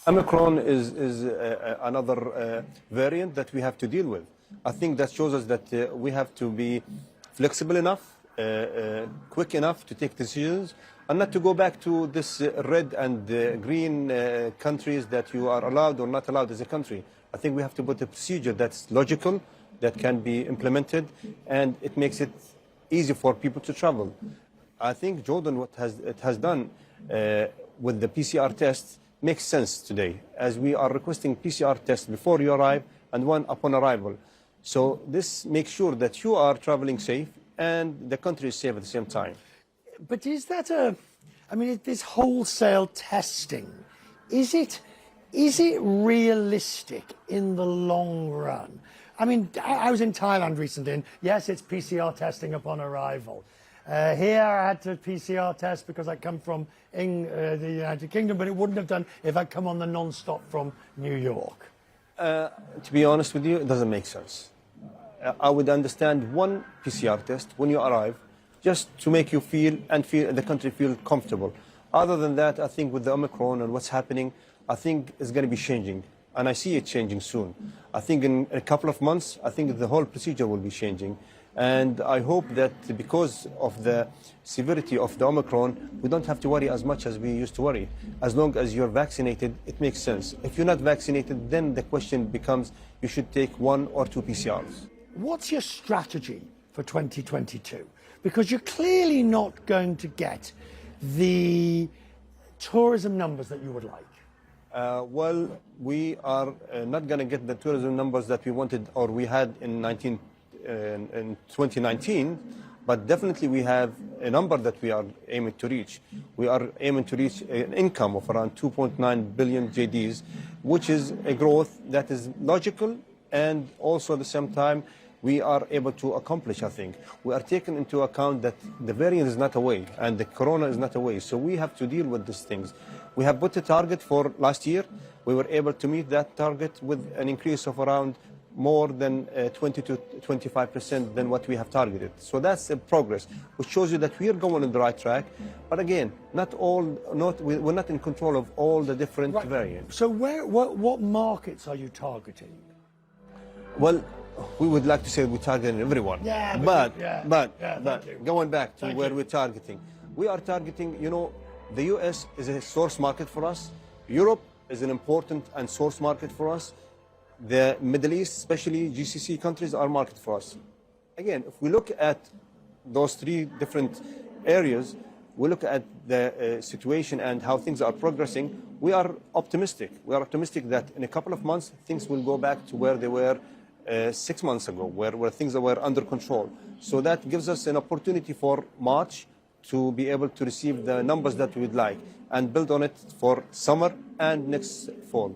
Omicron is another variant that we have to deal with. I think that shows us that we have to be flexible enough, quick enough to take decisions, and not to go back to this red and green countries that you are allowed or not allowed as a country. I think we have to put a procedure that's logical, that can be implemented, and it makes it easy for people to travel. I think, Jordan, what it has done with the PCR test makes sense today, as we are requesting PCR tests before you arrive and one upon arrival. So this makes sure that you are traveling safe and the country is safe at the same time. But is that this wholesale testing, is it realistic in the long run? I mean, I was in Thailand recently, and yes, it's PCR testing upon arrival. Here I had to PCR test because I come from the United Kingdom, but it wouldn't have done if I'd come on the non-stop from New York. To be honest with you, it doesn't make sense. I would understand one PCR test when you arrive, just to make you feel the country feel comfortable. Other than that, I think with the Omicron and what's happening, I think it's going to be changing. And I see it changing soon. I think in a couple of months, I think the whole procedure will be changing. And I hope that because of the severity of the Omicron, we don't have to worry as much as we used to worry. As long as you're vaccinated, it makes sense. If you're not vaccinated, then the question becomes you should take 1 or 2 PCRs. What's your strategy for 2022? Because you're clearly not going to get the tourism numbers that you would like. Well, we are not going to get the tourism numbers that we wanted or we had in 2019, but definitely we have a number that we are aiming to reach. We are aiming to reach an income of around 2.9 billion JDs, which is a growth that is logical, and also at the same time we are able to accomplish, I think. We are taking into account that the variant is not away and the corona is not away, so we have to deal with these things. We have put a target for last year. We were able to meet that target with an increase of around more than 20 to 25% than what we have targeted. So that's a progress, which shows you that we are going on the right track. But again, we're not in control of all the different variants. So what markets are you targeting? Well, we would like to say we're targeting everyone. Yeah, but going back to where we're targeting, we are targeting, the US is a source market for us. Europe is an important and source market for us. The Middle East, especially GCC countries, are market for us. Again, if we look at those 3 different areas, we look at the situation and how things are progressing, we are optimistic. We are optimistic that in a couple of months, things will go back to where they were 6 months ago, where things were under control. So that gives us an opportunity for March to be able to receive the numbers that we would like and build on it for summer and next fall.